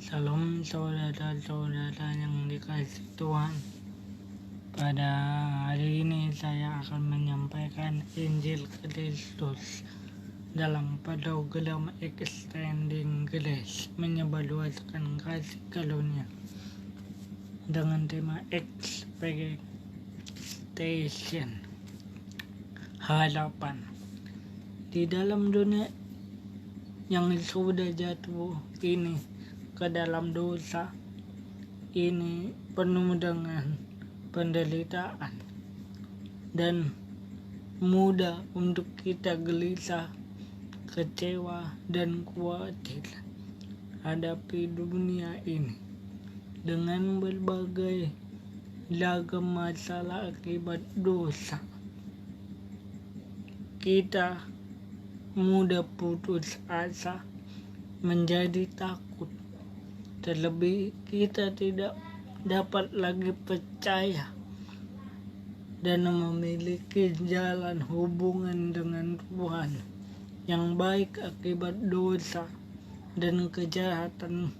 Salam saudara-saudara yang dikasihi Tuhan. Pada hari ini saya akan menyampaikan Injil Kristus dalam program Extending Grace, menyebarluaskan kasih karunia, dengan tema Expectation, harapan. Di dalam dunia yang sudah jatuh ini ke dalam dosa ini penuh dengan penderitaan dan mudah untuk kita gelisah, kecewa, dan khawatir hadapi dunia ini dengan berbagai ragam masalah akibat dosa. Kita mudah putus asa, menjadi takut. Terlebih kita tidak dapat lagi percaya dan memiliki jalan hubungan dengan Tuhan yang baik akibat dosa dan kejahatan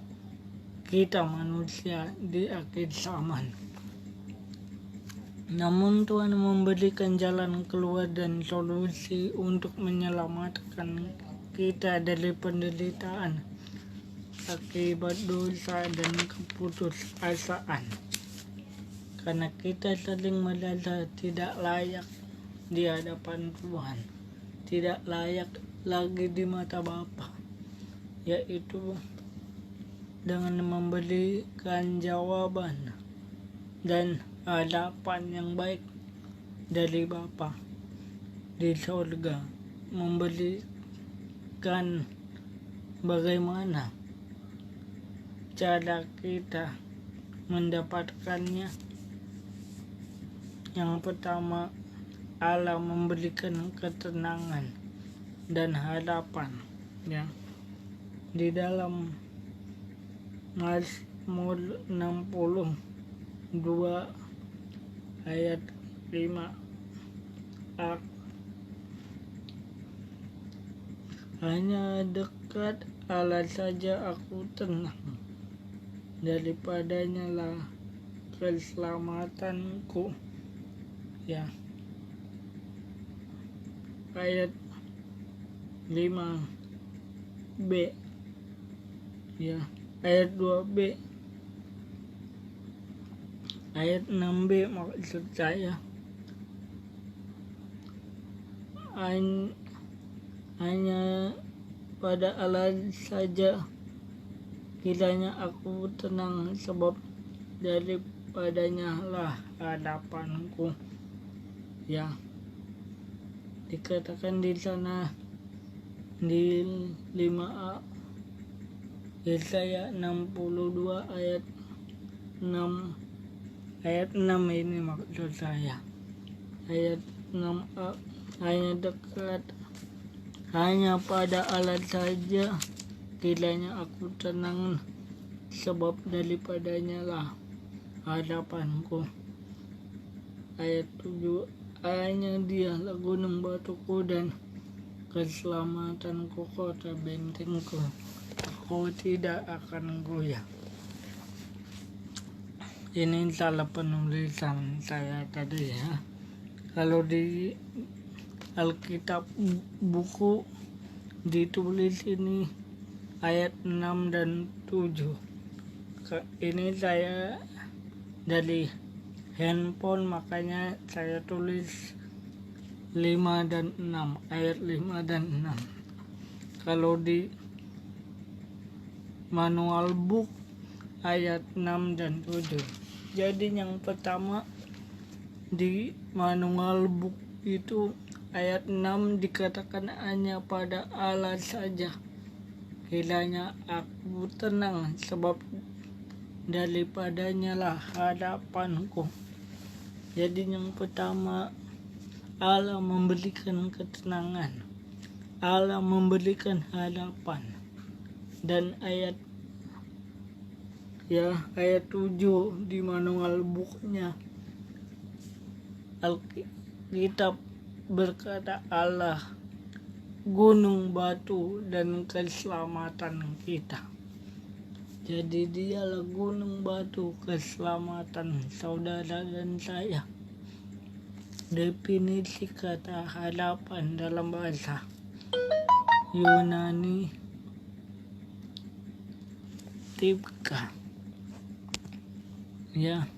kita manusia di akhir zaman. Namun Tuhan memberikan jalan keluar dan solusi untuk menyelamatkan kita dari penderitaan akibat dosa dan keputusasaan. Karena kita sering merasa tidak layak di hadapan Tuhan, tidak layak lagi di mata Bapa, yaitu dengan memberikan jawaban dan harapan yang baik dari Bapa di surga, memberikan bagaimana cara kita mendapatkannya. Yang pertama, Allah memberikan ketenangan dan harapan, ya. Di dalam Mazmur 62 ayat 5a, hanya dekat Allah saja aku tenang, daripadanya lah keselamatanku, ya. Ayat 5b, ya. Ayat 2b, ayat 6b maksud saya, hanya pada Allah saja kiranya aku tenang, sebab daripadanya lah harapanku, ya. Dikatakan di sana di 5a, Yesaya 62 ayat 6, ayat 6 ini maksud saya, ayat 6a, hanya dekat, hanya pada Allah saja kiranya aku tenang, sebab daripadanya lah harapanku. Ayat 7, hanya Dialah gunung batuku dan keselamatanku, kota bentengku, aku tidak akan goyah. Ini salah penulisan saya tadi, ya. Kalau di Alkitab buku ditulis ini ayat 6 dan 7. Ini saya dari handphone, makanya saya tulis 5 dan 6, ayat 5 dan 6. Kalau di manual book ayat 6 dan 7. Jadi yang pertama di manual book itu ayat 6 dikatakan hanya pada Allah saja kiranya aku tenang, sebab daripadanya lah harapanku. Jadi yang pertama, Allah memberikan ketenangan, Allah memberikan harapan. Dan ayat 7 di manual booknya Alkitab berkata Allah gunung batu dan keselamatan kita. Jadi dialah gunung batu keselamatan saudara dan saya. Definisi kata harapan dalam bahasa Yunani Tipka, ya,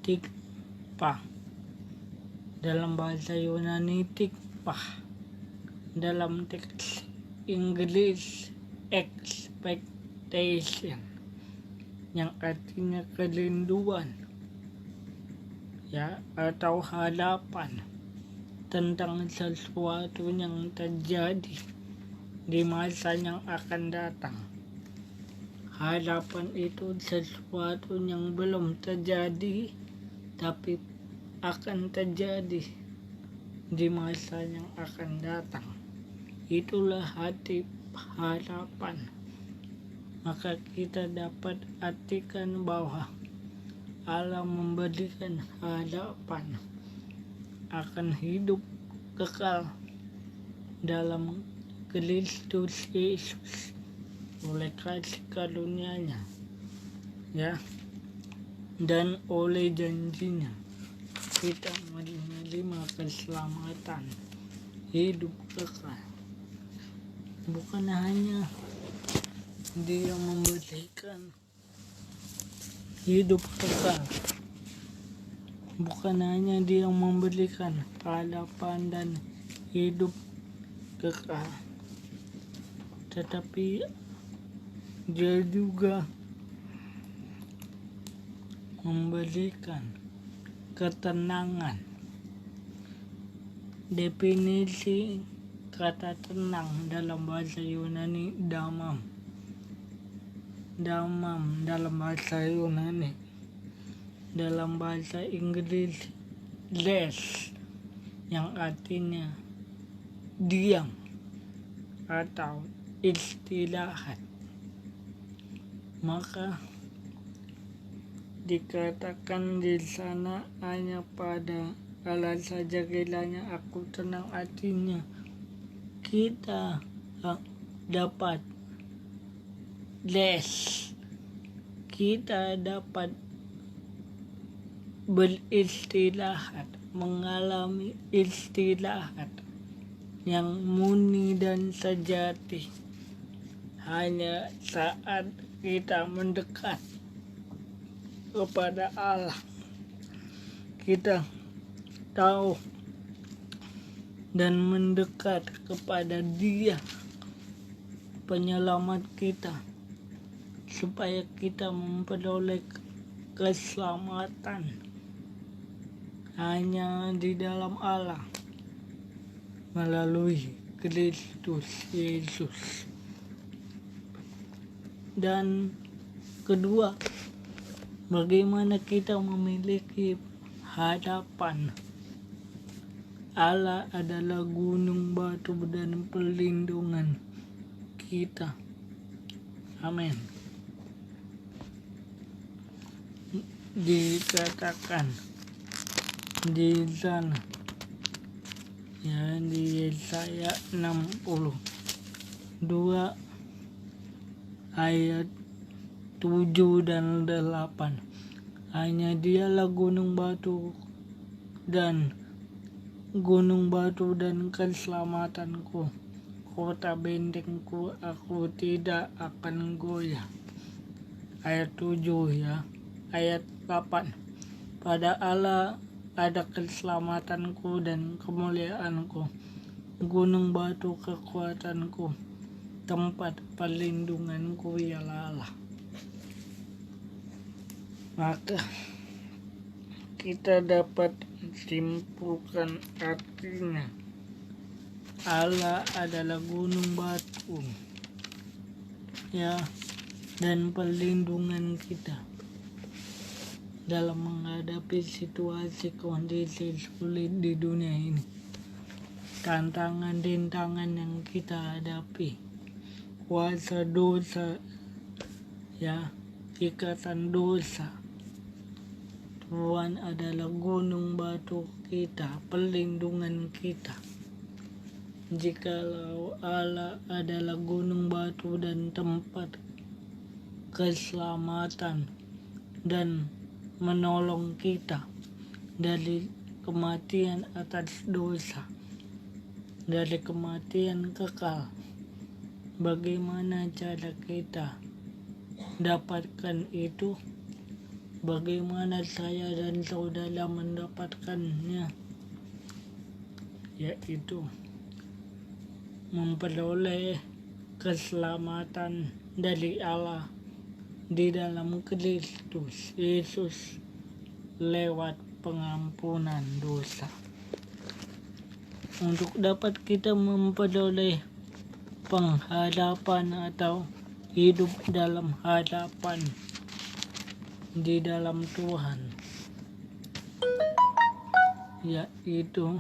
tikpa dalam bahasa Yunani, tikpa dalam teks Inggris expectation, yang artinya kerinduan, ya, atau harapan tentang sesuatu yang terjadi di masa yang akan datang. Harapan itu sesuatu yang belum terjadi tapi akan terjadi di masa yang akan datang. Itulah hati harapan. Maka kita dapat artikan bahwa Allah memberikan harapan akan hidup kekal dalam Kristus Yesus oleh kasih karunia-Nya, ya, dan oleh janjinya kita menerima keselamatan hidup kekal. Bukan hanya Dia memberikan hidup kekal, bukan hanya Dia memberikan harapan dan hidup kekal, tetapi Dia juga memberikan ketenangan. Definisi kata tenang dalam bahasa Yunani damam. Damam dalam bahasa Yunani. Dalam bahasa Inggris rest, yang artinya diam atau istirahat. Maka dikatakan di sana hanya pada Allah saja kiranya aku tenang, artinya kita dapat rest, kita dapat beristirahat, mengalami istirahat yang murni dan sejati hanya saat kita mendekat kepada Allah. Kita tahu dan mendekat kepada Dia, penyelamat kita, supaya kita memperoleh keselamatan hanya di dalam Allah melalui Kristus Yesus. Dan kedua, bagaimana kita memiliki harapan. Allah adalah gunung batu dan perlindungan kita. Amin. Dikatakan di sana, ya, di Yesaya 62 ayat 7 dan 8. Hanya Dialah gunung batu dan keselamatanku, kota bentengku, aku tidak akan goyah. Ayat 7, ya. Ayat 8. Pada Allah ada keselamatanku dan kemuliaanku, gunung batu kekuatanku, tempat perlindunganku ialah Allah. Maka kita dapat simpulkan artinya Allah adalah gunung batu, ya, dan perlindungan kita dalam menghadapi situasi kondisi sulit di dunia ini, tantangan-rintangan yang kita hadapi, kuasa dosa, ya, ikatan dosa. Tuhan adalah gunung batu kita, perlindungan kita. Jikalau Allah adalah gunung batu dan tempat keselamatan dan menolong kita dari kematian atas dosa, dari kematian kekal, bagaimana cara kita dapatkan itu? Bagaimana saya dan saudara mendapatkannya? Yaitu memperoleh keselamatan dari Allah di dalam Kristus Yesus lewat pengampunan dosa. Untuk dapat kita memperoleh pengharapan atau hidup dalam harapan di dalam Tuhan, yaitu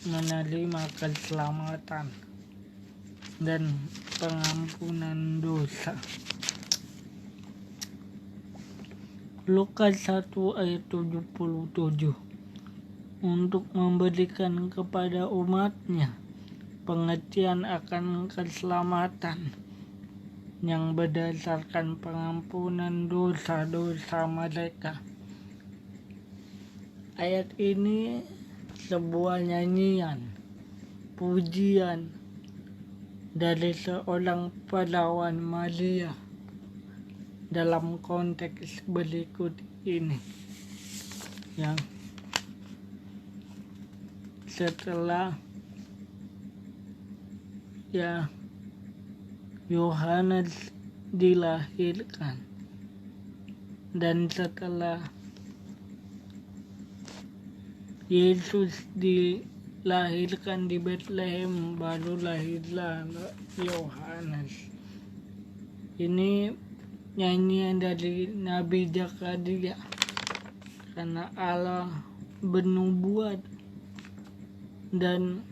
menerima keselamatan dan pengampunan dosa. Lukas 1 ayat 77, untuk memberikan kepada umatnya pengertian akan keselamatan yang berdasarkan pengampunan dosa-dosa mereka. Ayat ini sebuah nyanyian, pujian dari seorang perawan Maria dalam konteks berikut ini, yang setelah Yohanes dilahirkan dan setelah Yesus dilahirkan di Bethlehem, baru lahirlah Yohanes. Ini nyanyian dari Nabi Zakaria, karena Allah bernubuat dan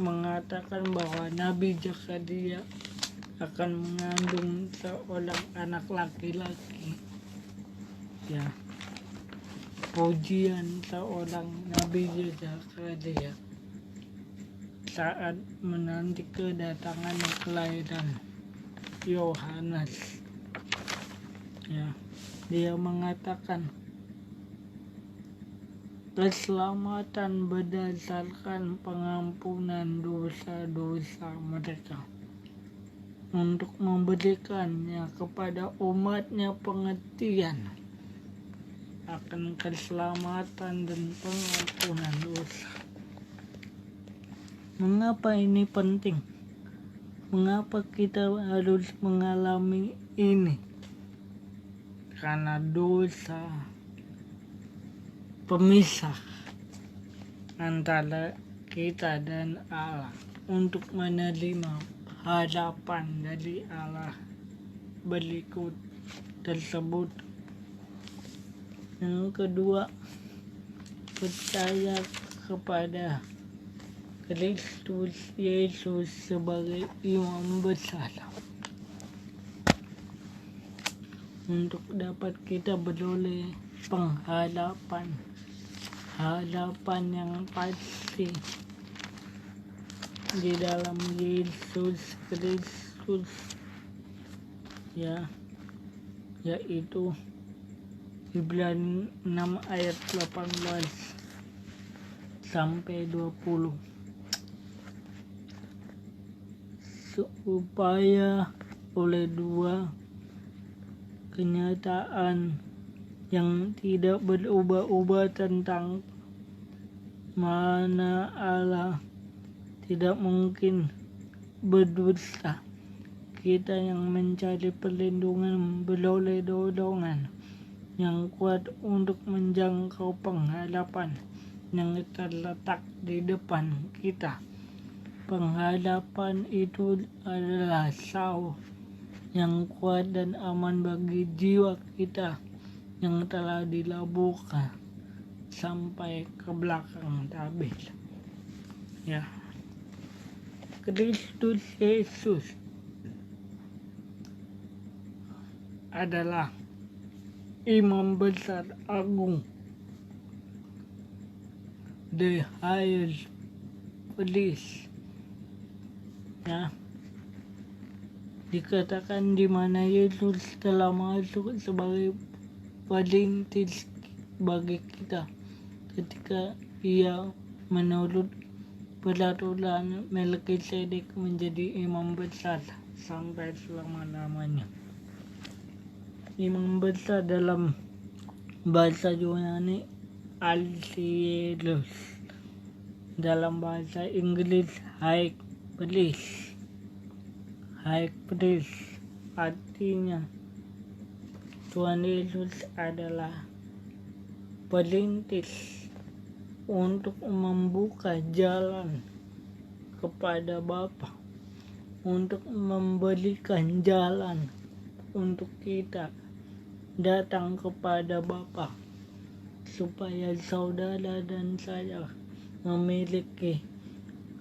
mengatakan bahwa Nabi Zakaria akan mengandung seorang anak laki-laki. Pujian seorang Nabi Zakaria saat menanti kedatangan kelahiran Yohanes. Dia mengatakan keselamatan berdasarkan pengampunan dosa-dosa mereka, untuk memberikannya kepada umatnya pengertian akan keselamatan dan pengampunan dosa. Mengapa ini penting? Mengapa kita harus mengalami ini? Karena dosa pemisah antara kita dan Allah untuk menerima harapan dari Allah berikut tersebut. Yang kedua, percaya kepada Kristus Yesus sebagai imam besar, untuk dapat kita beroleh pengharapan, harapan yang pasti di dalam Yesus Kristus, yaitu Ibrani 6 ayat 18 sampai 20. Supaya oleh dua kenyataan yang tidak berubah-ubah tentang mana Allah tidak mungkin berdusta, kita yang mencari perlindungan beroleh dorongan yang kuat untuk menjangkau pengharapan yang terletak di depan kita. Pengharapan itu adalah sauh yang kuat dan aman bagi jiwa kita yang telah dilabuhkan sampai ke belakang tabir. Kristus Yesus adalah imam besar agung, the highest iblis. Ya, dikatakan di mana Yesus telah masuk sebagai perintis bagi kita ketika ia menurut peraturan Melkisedek menjadi imam besar sampai selama-lamanya. Imam besar dalam bahasa Yunani Archielos, dalam bahasa Inggris High Priest. High Priest artinya Tuhan Yesus adalah perintis untuk membuka jalan kepada Bapa, untuk memberikan jalan untuk kita datang kepada Bapa, supaya saudara dan saya memiliki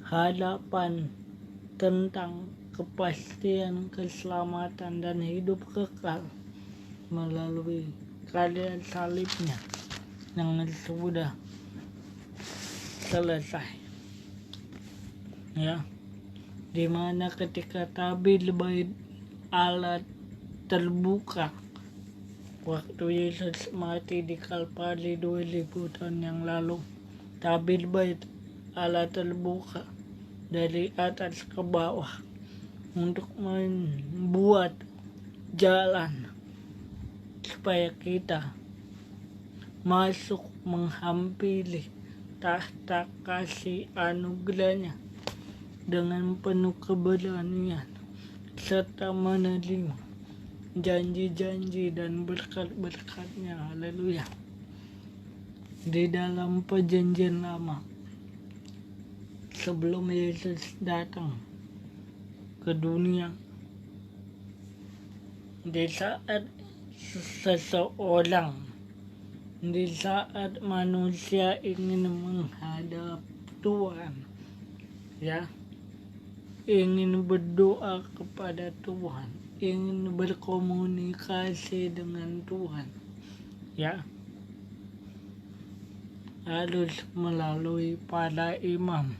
harapan tentang kepastian keselamatan dan hidup kekal melalui karya salibnya yang sudah selesai. Ya, dimana ketika tabir bait Allah terbuka waktu Yesus mati di Kalvari 2000 tahun yang lalu, tabir bait Allah terbuka dari atas ke bawah untuk membuat jalan supaya kita masuk menghampiri tahta kasih anugerahnya dengan penuh keberanian serta menerima janji-janji dan berkat-berkatnya. Haleluya. Di dalam perjanjian lama, sebelum Yesus datang ke dunia, di saat seseorang, di saat manusia ingin menghadap Tuhan, ya, ingin berdoa kepada Tuhan, ingin berkomunikasi dengan Tuhan, ya, harus melalui para imam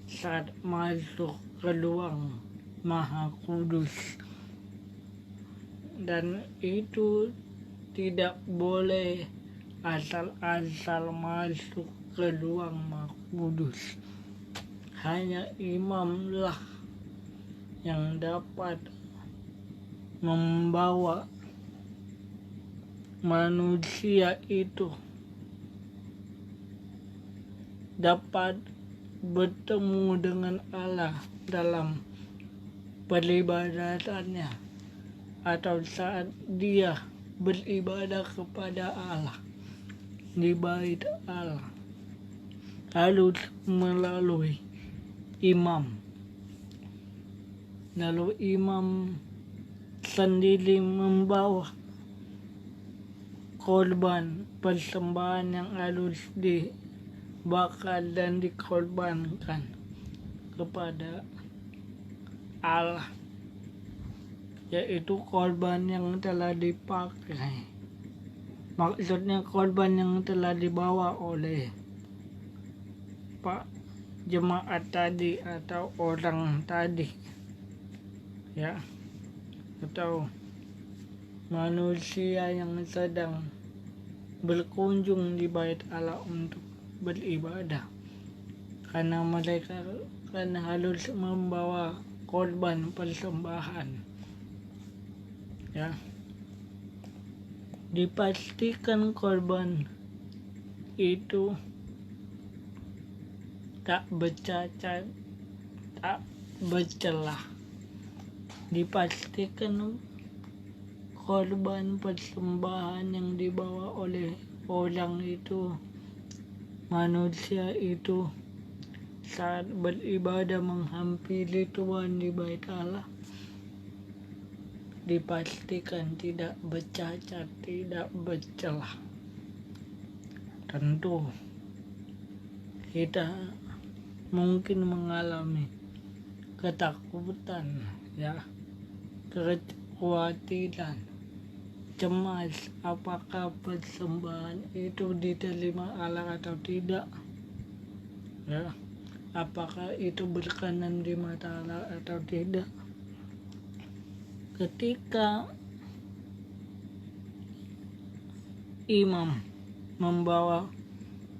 saat masuk ke ruang Maha Kudus. Dan itu tidak boleh asal-asal masuk ke ruang Maha Kudus. Hanya imamlah yang dapat membawa manusia itu dapat bertemu dengan Allah dalam peribadatannya atau saat dia beribadah kepada Allah di bait Allah, harus melalui imam. Lalu imam sendiri membawa korban persembahan yang harus dibakar dan dikorbankan kepada Allah, yaitu korban yang telah dipakai. Maksudnya korban yang telah dibawa oleh Pak jemaat tadi atau orang tadi, ya, atau manusia yang sedang berkunjung di bait Allah untuk beribadah, karena mereka kan harus membawa korban persembahan, ya. Dipastikan korban itu tak bercacat, tak bercelah. Dipastikan korban persembahan yang dibawa oleh orang itu, manusia itu, saat beribadah menghampiri Tuhan di bait Allah, dipastikan tidak bercacat, tidak bercelah. Tentu kita mungkin mengalami ketakutan, ya, kekhawatiran, cemas apakah persembahan itu diterima Allah atau tidak, ya, apakah itu berkenan di mata Allah atau tidak. Ketika imam membawa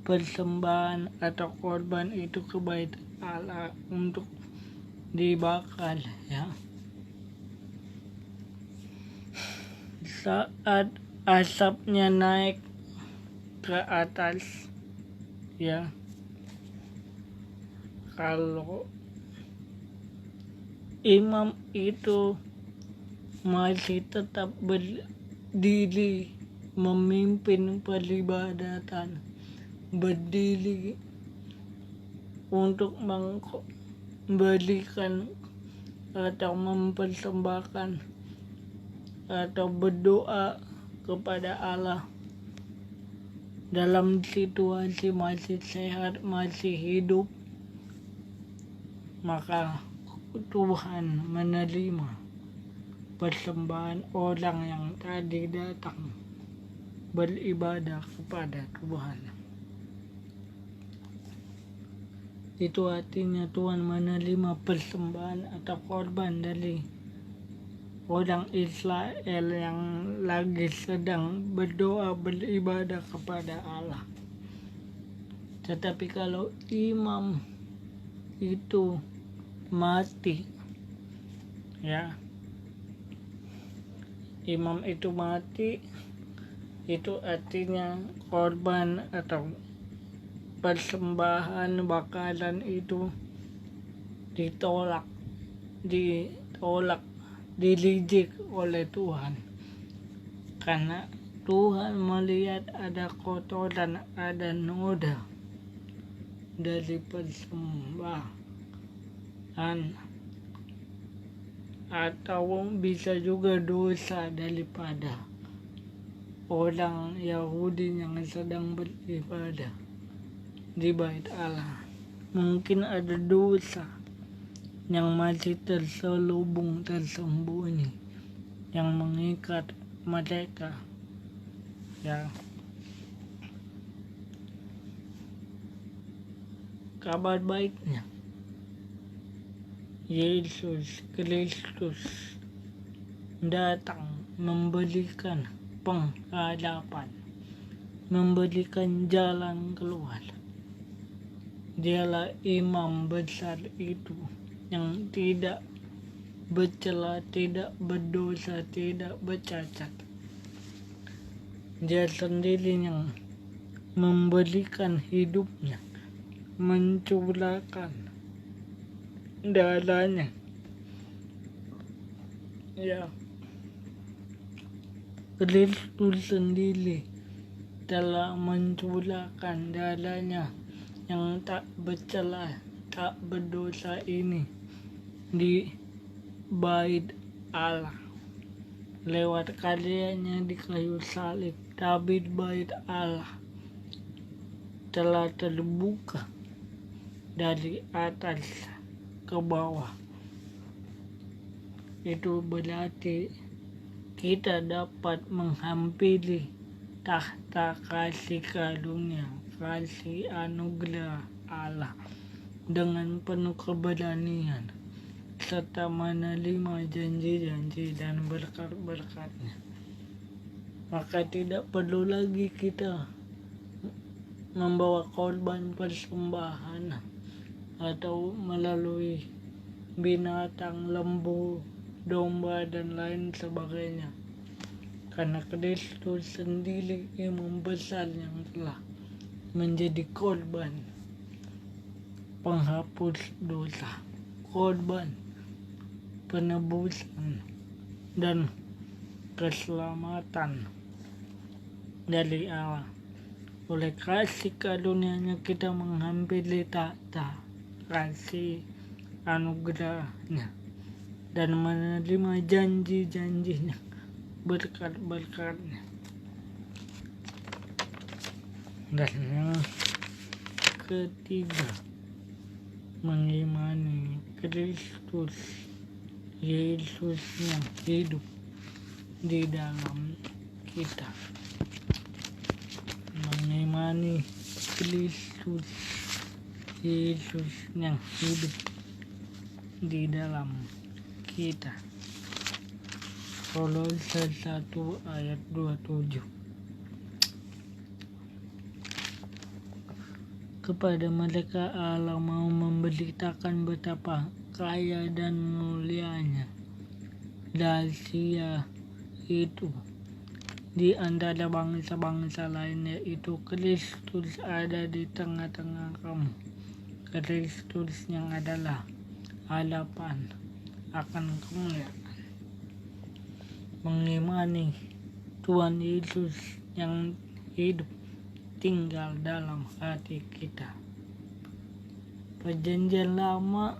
persembahan atau korban itu ke bait Allah untuk dibakar, ya, saat asapnya naik ke atas, ya, kalau imam itu masih tetap berdiri memimpin peribadatan, berdiri untuk memberikan atau mempersembahkan atau berdoa kepada Allah dalam situasi masih sehat, masih hidup, maka Tuhan menerima persembahan orang yang tadi datang beribadah kepada Tuhan. Itu artinya Tuhan menerima persembahan atau korban dari orang Israel yang lagi sedang berdoa beribadah kepada Allah. Tetapi kalau imam itu mati, ya, imam itu mati, itu artinya korban atau persembahan bakaran itu ditolak, dirijek oleh Tuhan, karena Tuhan melihat ada kotoran, ada noda dari persembahan, atau bisa juga dosa daripada orang Yahudi yang sedang beribadah di bait Allah. Mungkin ada dosa yang masih terselubung, tersembunyi, yang mengikat mereka, ya. Kabar baiknya, Yesus Kristus datang memberikan pengharapan, memberikan jalan keluar. Dialah imam besar itu yang tidak bercela, tidak berdosa, tidak bercacat. Dia sendiri yang memberikan hidupnya, mencurahkan darahnya, ya. Kristus sendiri telah mencurahkan darahnya yang tak bercela, tak berdosa ini di bait Allah. Lewat karyanya di kayu salib, tabir bait Allah telah terbuka dari atas ke bawah. Itu berarti kita dapat menghampiri tahta kasih karunia, kasih anugerah Allah dengan penuh keberanian serta menerima janji-janji dan berkat-berkatnya. Maka tidak perlu lagi kita membawa korban persembahan atau melalui binatang, lembu, domba, dan lain sebagainya, karena Kristus sendiri imam besar yang telah menjadi korban penghapus dosa, korban penebusan dan keselamatan dari Allah. Oleh kasih karunia-Nya kita menghampiri tahta kasih anugerahnya dan menerima janji-janjinya, berkat-berkatnya. Dan yang ketiga, mengimani Kristus Yesus yang hidup di dalam kita. Mengimani Kristus Yesus yang hidup di dalam kita. Kolose 1 ayat 27. Kepada mereka Allah mau memberitakan betapa kaya dan mulianya dahsyat itu di antara bangsa-bangsa lainnya, itu Kristus ada di tengah-tengah kamu. Kristus yang adalah hadapan akan kemuliaan. Mengimani Tuhan Yesus yang hidup tinggal dalam hati kita. Perjanjian lama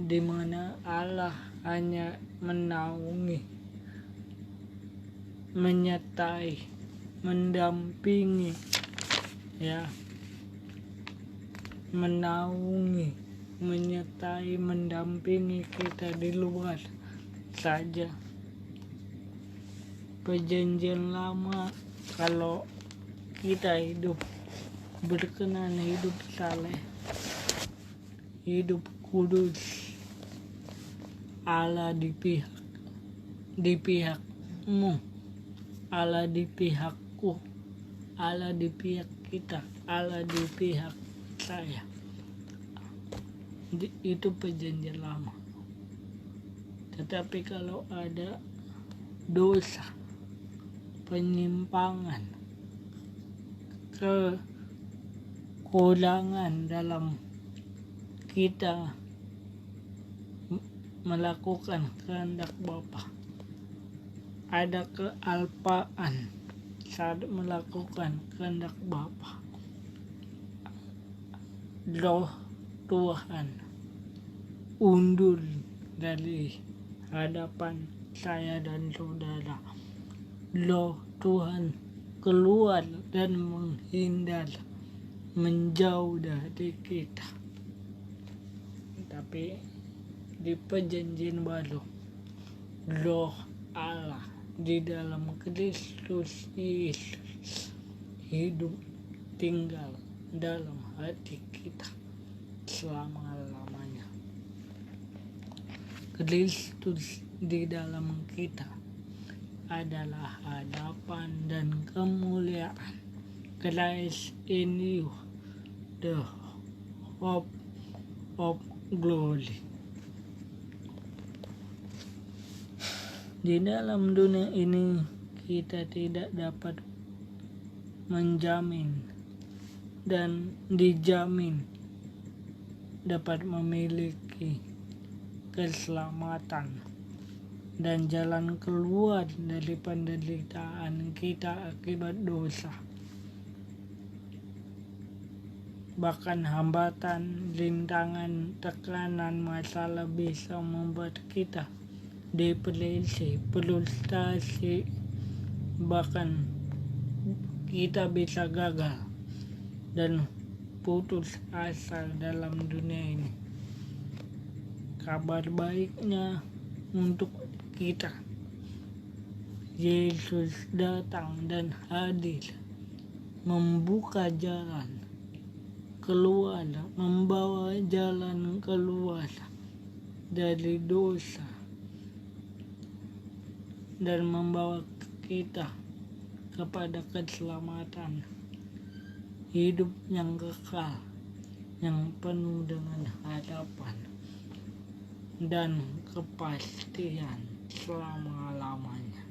di mana Allah hanya menaungi, menyertai, mendampingi, menaungi, menyertai, mendampingi kita di luar saja. Perjanjian lama, kalau kita hidup berkenan, hidup saleh, hidup kudus, Allah di pihakmu, Allah di pihakku, Allah di pihak kita, Allah di pihak saya. Itu perjanjian lama. Tetapi kalau ada dosa, penyimpangan, kekurangan dalam kita melakukan kehendak Bapa, ada kealpaan saat melakukan kehendak Bapa, Roh Tuhan undur dari hadapan saya dan saudara. Roh Tuhan keluar dan menghindar, menjauh dari kita. Tapi di perjanjian baru, Roh Allah di dalam Kristus Yesus hidup tinggal dalam hati kita selama-lamanya. Kristus di dalam kita adalah hadapan dan kemuliaan. Christ in you, the hope of glory. Di dalam dunia ini kita tidak dapat menjamin dan dijamin dapat memiliki keselamatan dan jalan keluar dari penderitaan kita akibat dosa. Bahkan hambatan, rintangan, tekanan, masalah bisa membuat kita depresi, frustasi, bahkan kita bisa gagal dan putus asa dalam dunia ini. Kabar baiknya untuk kita, Yesus datang dan hadir, membuka jalan keluar, membawa jalan keluar dari dosa dan membawa kita kepada keselamatan, hidup yang kekal, yang penuh dengan harapan dan kepastian selama-lamanya.